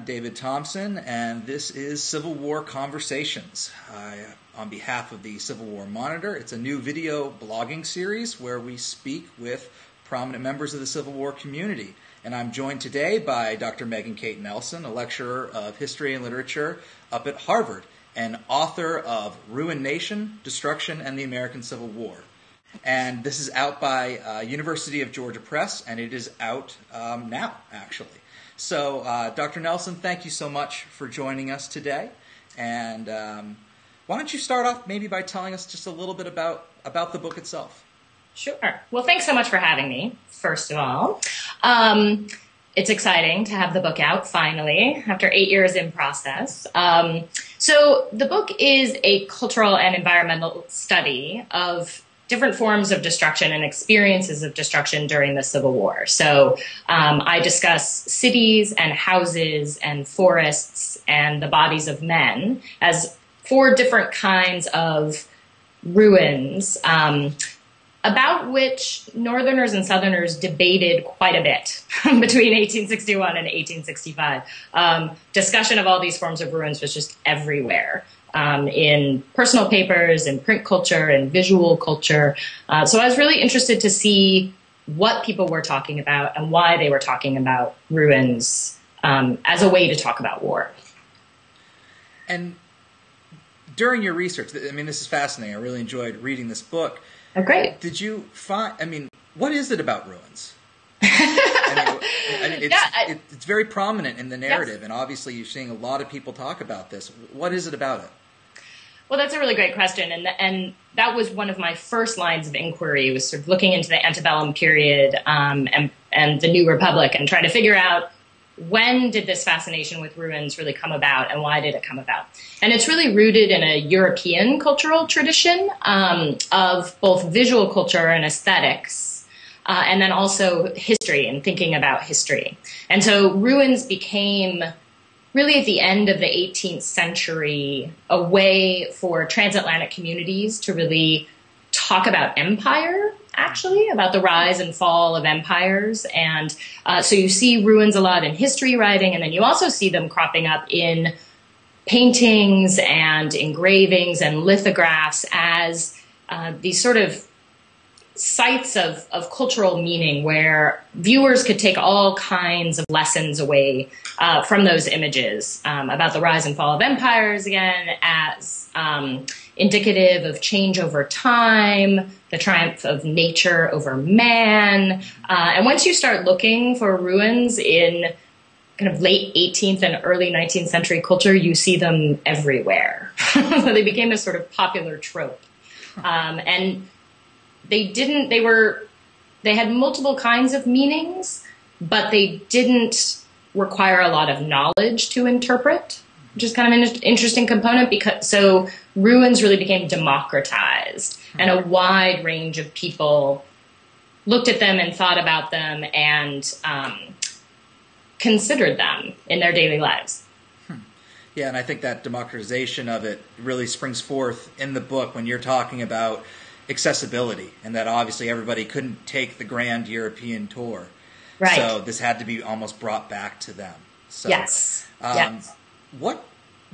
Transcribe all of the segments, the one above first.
David Thompson, and this is Civil War Conversations. On behalf of the Civil War Monitor, it's a new video blogging series where we speak with prominent members of the Civil War community. And I'm joined today by Dr. Megan Kate Nelson, a lecturer of history and literature up at Harvard, and author of Ruination, Destruction, and the American Civil War. And this is out by University of Georgia Press, and it is out now, actually. So, Dr. Nelson, thank you so much for joining us today. And why don't you start off maybe by telling us just a little bit about the book itself? Sure. Well, thanks so much for having me, first of all. It's exciting to have the book out, finally, after 8 years in process. So the book is a cultural and environmental study of different forms of destruction and experiences of destruction during the Civil War. So I discuss cities and houses and forests and the bodies of men as four different kinds of ruins, about which Northerners and Southerners debated quite a bit between 1861 and 1865. Discussion of all these forms of ruins was just everywhere. In personal papers, in print culture, and visual culture. So I was really interested to see what people were talking about and why they were talking about ruins as a way to talk about war. And during your research, I mean, this is fascinating. I really enjoyed reading this book. Oh, great. Did you find, what is it about ruins? It's very prominent in the narrative, yes. And obviously you're seeing a lot of people talk about this. What is it about it? Well, that's a really great question, and that was one of my first lines of inquiry, was sort of looking into the antebellum period and the New Republic and trying to figure out when did this fascination with ruins really come about and why did it come about? And it's really rooted in a European cultural tradition of both visual culture and aesthetics, and then also history and thinking about history. And so ruins became, really at the end of the 18th century, a way for transatlantic communities to really talk about empire, actually, about the rise and fall of empires. And so you see ruins a lot in history writing, and then you also see them cropping up in paintings and engravings and lithographs as these sort of sites of cultural meaning where viewers could take all kinds of lessons away from those images about the rise and fall of empires, again, as indicative of change over time, the triumph of nature over man. And once you start looking for ruins in kind of late 18th and early 19th century culture, you see them everywhere. So they became a sort of popular trope. And they had multiple kinds of meanings, but they didn't require a lot of knowledge to interpret, which is kind of an interesting component, so ruins really became democratized, and a wide range of people looked at them and thought about them and considered them in their daily lives. Yeah, and I think that democratization of it really springs forth in the book when you're talking about accessibility, and that obviously everybody couldn't take the grand European tour. Right. So this had to be almost brought back to them. So, yes. Yes. What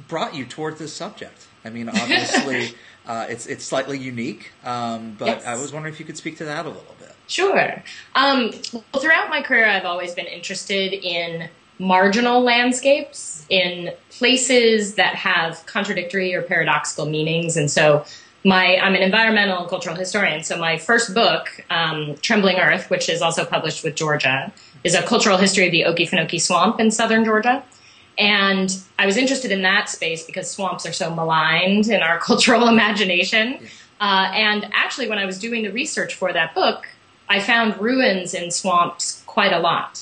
brought you toward this subject? I mean, obviously, it's slightly unique, but yes. I was wondering if you could speak to that a little bit. Sure. Well, throughout my career, I've always been interested in marginal landscapes, in places that have contradictory or paradoxical meanings, and so I'm an environmental and cultural historian, so my first book, Trembling Earth, which is also published with Georgia, is a cultural history of the Okefenokee Swamp in southern Georgia. And I was interested in that space because swamps are so maligned in our cultural imagination. And actually, when I was doing the research for that book, I found ruins in swamps quite a lot.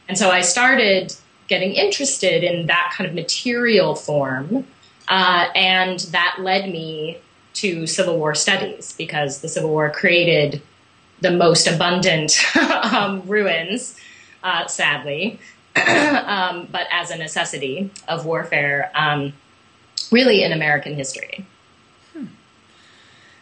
And so I started getting interested in that kind of material form, and that led me to Civil War studies, because the Civil War created the most abundant ruins, sadly, but as a necessity of warfare, really in American history.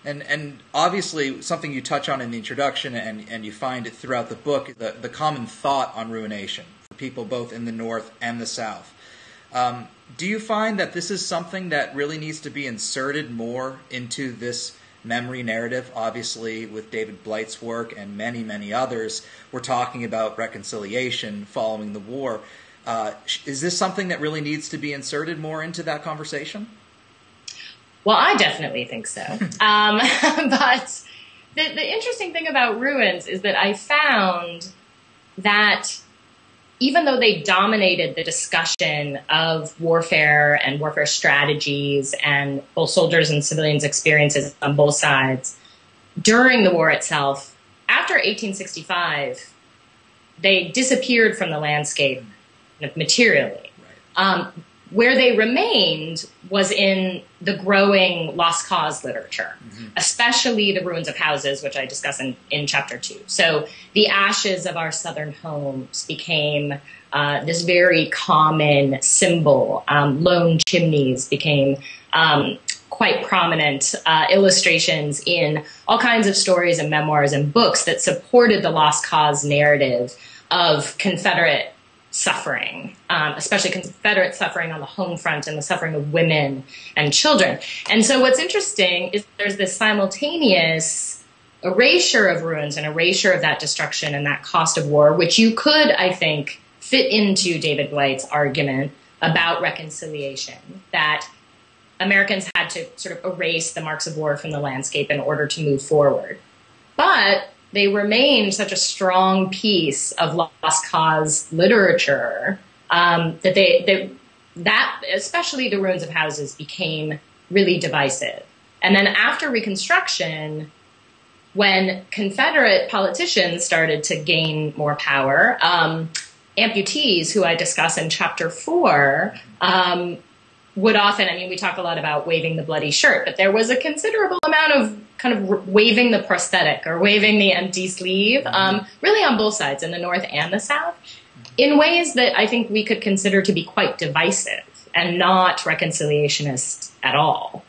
And obviously something you touch on in the introduction, and you find it throughout the book, the common thought on ruination for people both in the North and the South. Do you find that this is something that really needs to be inserted more into this memory narrative? Obviously, with David Blight's work and many, many others, we're talking about reconciliation following the war. Is this something that really needs to be inserted more into that conversation? Well, I definitely think so. But the interesting thing about ruins is that I found that even though they dominated the discussion of warfare and warfare strategies and both soldiers and civilians' experiences on both sides, during the war itself, after 1865, they disappeared from the landscape materially. Right. Where they remained was in the growing lost cause literature, especially the ruins of houses, which I discuss in chapter 2. So the ashes of our southern homes became this very common symbol. Lone chimneys became quite prominent illustrations in all kinds of stories and memoirs and books that supported the lost cause narrative of Confederate suffering, especially Confederate suffering on the home front and the suffering of women and children. And so what's interesting is there's this simultaneous erasure of ruins and erasure of that destruction and that cost of war, which you could, I think, fit into David Blight's argument about reconciliation, that Americans had to sort of erase the marks of war from the landscape in order to move forward. But they remained such a strong piece of lost cause literature that especially the ruins of houses became really divisive. And then after Reconstruction, when Confederate politicians started to gain more power, amputees, who I discuss in chapter 4, would often, I mean, we talk a lot about waving the bloody shirt, but there was a considerable amount of kind of waving the prosthetic or waving the empty sleeve, really on both sides, in the North and the South, in ways that I think we could consider to be quite divisive and not reconciliationist at all.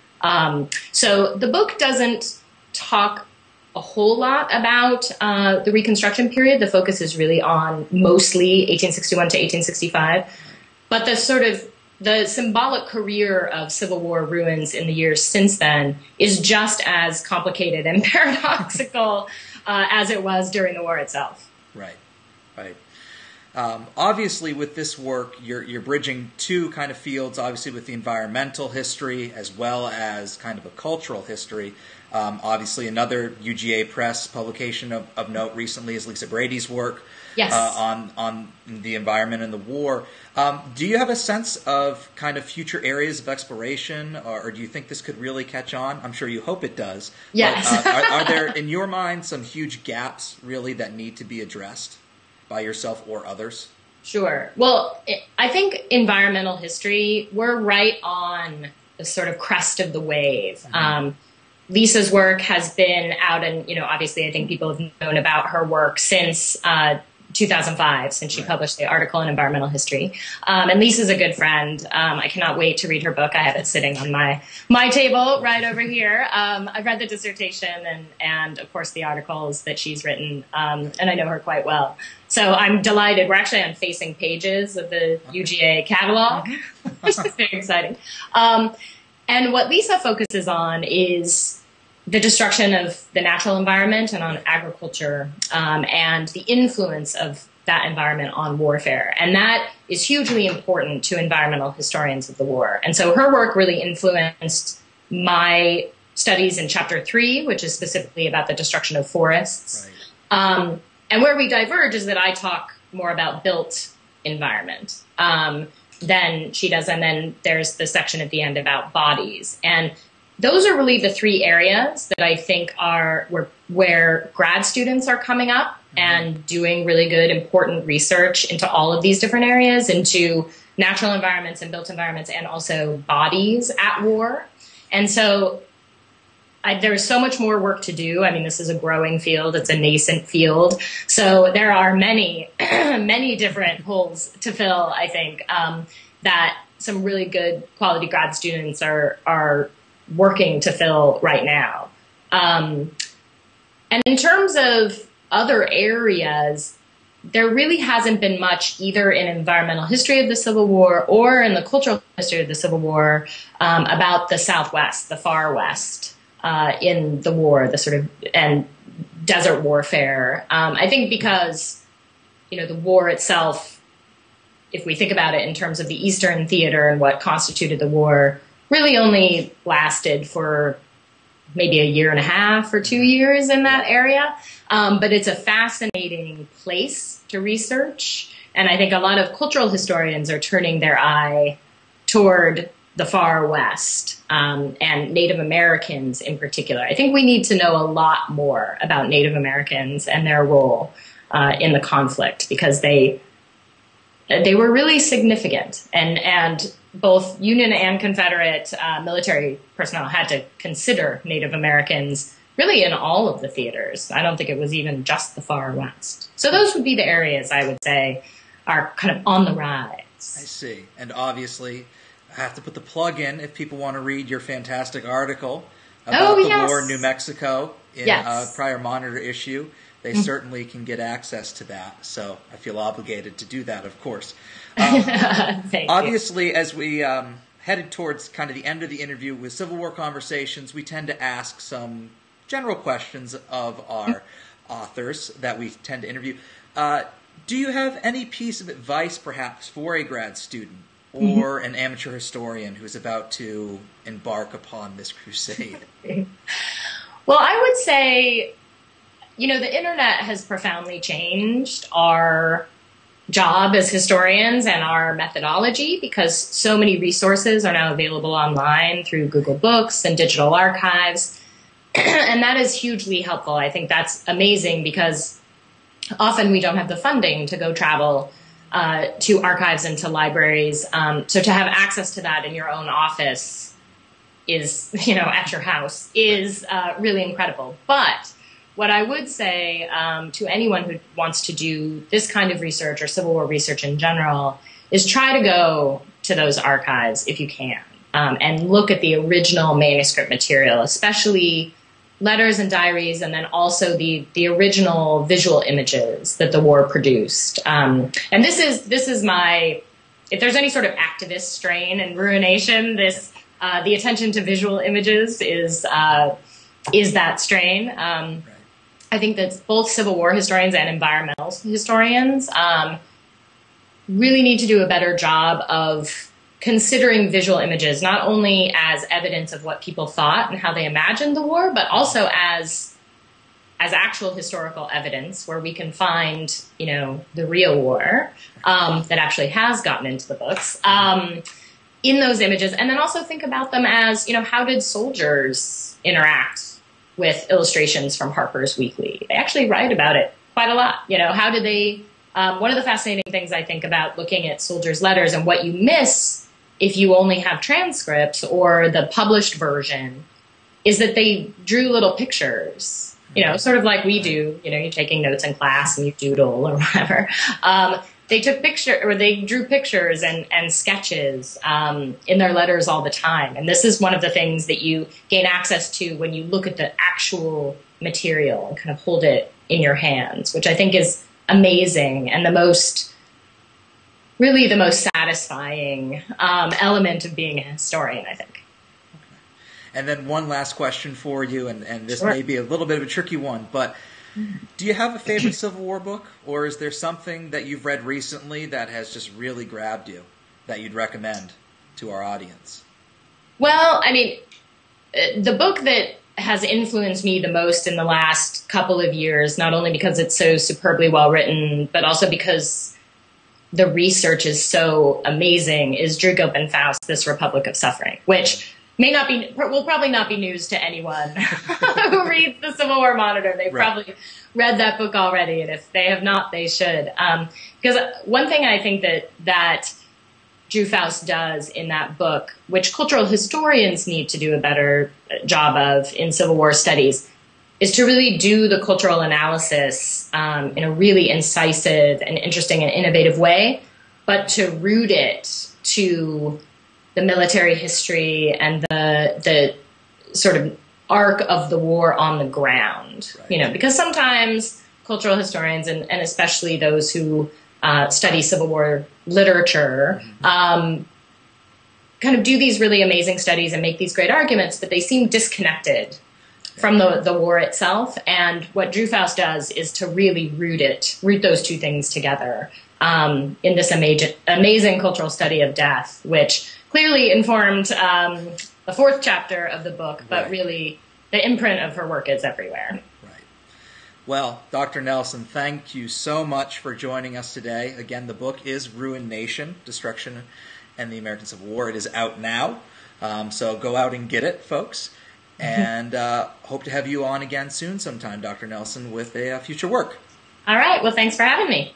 So the book doesn't talk a whole lot about the Reconstruction period. The focus is really on mostly 1861 to 1865, but the symbolic career of Civil War ruins in the years since then is just as complicated and paradoxical as it was during the war itself. Right, right. Obviously, with this work, you're bridging two kind of fields, obviously with the environmental history as well as kind of a cultural history. Obviously, another UGA Press publication of note recently is Lisa Bradys' work. Yes. On the environment and the war. Do you have a sense of kind of future areas of exploration, or do you think this could really catch on? I'm sure you hope it does. Yes. But, are there, in your mind, some huge gaps really that need to be addressed by yourself or others? Sure. Well, I think environmental history, we're right on the sort of crest of the wave. Lisa's work has been out, and obviously I think people have known about her work since 2005, since she published the article in Environmental History. And Lisa's a good friend. I cannot wait to read her book. I have it sitting on my table right over here. I've read the dissertation and of course the articles that she's written, and I know her quite well. So I'm delighted. We're actually on facing pages of the UGA catalog, which is very exciting. And what Lisa focuses on is the destruction of the natural environment and on agriculture, and the influence of that environment on warfare. And that is hugely important to environmental historians of the war. And so her work really influenced my studies in chapter 3, which is specifically about the destruction of forests. Right. And where we diverge is that I talk more about built environment than she does. And then there's the section at the end about bodies. And those are really the three areas that I think are where grad students are coming up and doing really good, important research into all of these different areas, into natural environments and built environments, and also bodies at war. And so there's so much more work to do. I mean, this is a growing field. It's a nascent field. So there are many, many different holes to fill, I think, that some really good quality grad students are working to fill right now. And in terms of other areas, there really hasn't been much either in environmental history of the Civil War or in the cultural history of the Civil War about the Southwest, the far West in the war, the sort of and desert warfare. I think because the war itself, if we think about it in terms of the Eastern theater and what constituted the war, really only lasted for maybe a year and a half or 2 years in that area. But it's a fascinating place to research. And I think a lot of cultural historians are turning their eye toward the far West and Native Americans in particular. I think we need to know a lot more about Native Americans and their role in the conflict, because they were really significant. And both Union and Confederate military personnel had to consider Native Americans really in all of the theaters. I don't think it was even just the far West. So those would be the areas I would say are kind of on the rise. I see. And obviously, I have to put the plug in if people want to read your fantastic article about the war in New Mexico in a prior Monitor issue. They certainly can get access to that. So I feel obligated to do that, of course. Obviously, as we headed towards kind of the end of the interview with Civil War Conversations, we tend to ask some general questions of our authors that we tend to interview. Do you have any piece of advice, perhaps, for a grad student or an amateur historian who's about to embark upon this crusade? Well, I would say, the internet has profoundly changed our job as historians and our methodology, because so many resources are now available online through Google Books and digital archives. And that is hugely helpful. I think that's amazing, because often we don't have the funding to go travel to archives and to libraries. So to have access to that in your own office is, at your house, is really incredible. But what I would say to anyone who wants to do this kind of research or Civil War research in general is try to go to those archives if you can and look at the original manuscript material, especially letters and diaries, and then also the original visual images that the war produced. And this is my, if there's any sort of activist strain in ruination, this the attention to visual images is that strain. Right. I think that both Civil War historians and environmental historians really need to do a better job of considering visual images, not only as evidence of what people thought and how they imagined the war, but also as actual historical evidence where we can find, the real war that actually has gotten into the books in those images. And then also think about them as, how did soldiers interact with illustrations from Harper's Weekly? They actually write about it quite a lot. How did they, one of the fascinating things I think about looking at soldiers' letters and what you miss if you only have transcripts or the published version is that they drew little pictures, sort of like we do, you're taking notes in class and you doodle or whatever. They took they drew pictures and sketches in their letters all the time. And this is one of the things that you gain access to when you look at the actual material and kind of hold it in your hands, which I think is amazing and the most satisfying element of being a historian, I think. Okay. And then one last question for you, and this may be a little bit of a tricky one, but do you have a favorite Civil War book, or is there something that you've read recently that has just really grabbed you that you'd recommend to our audience? Well, I mean, the book that has influenced me the most in the last couple of years, not only because it's so superbly well written, but also because the research is so amazing, is Drew Gilpin-Faust, This Republic of Suffering, which will probably not be news to anyone who reads the Civil War Monitor. They've probably read that book already, and if they have not, they should. Because one thing I think that Drew Faust does in that book, which cultural historians need to do a better job of in Civil War studies, is to really do the cultural analysis in a really incisive and interesting and innovative way, but to root it to the military history and the sort of arc of the war on the ground. Right. Because sometimes cultural historians, and especially those who study Civil War literature, kind of do these really amazing studies and make these great arguments, but they seem disconnected from the war itself. And what Drew Faust does is to really root those two things together in this amazing cultural study of death, which clearly informed the fourth chapter of the book, but really the imprint of her work is everywhere. Right. Well, Dr. Nelson, thank you so much for joining us today. Again, the book is Ruination, Destruction and the American Civil War. It is out now, so go out and get it, folks. And hope to have you on again soon sometime, Dr. Nelson, with a future work. All right. Well, thanks for having me.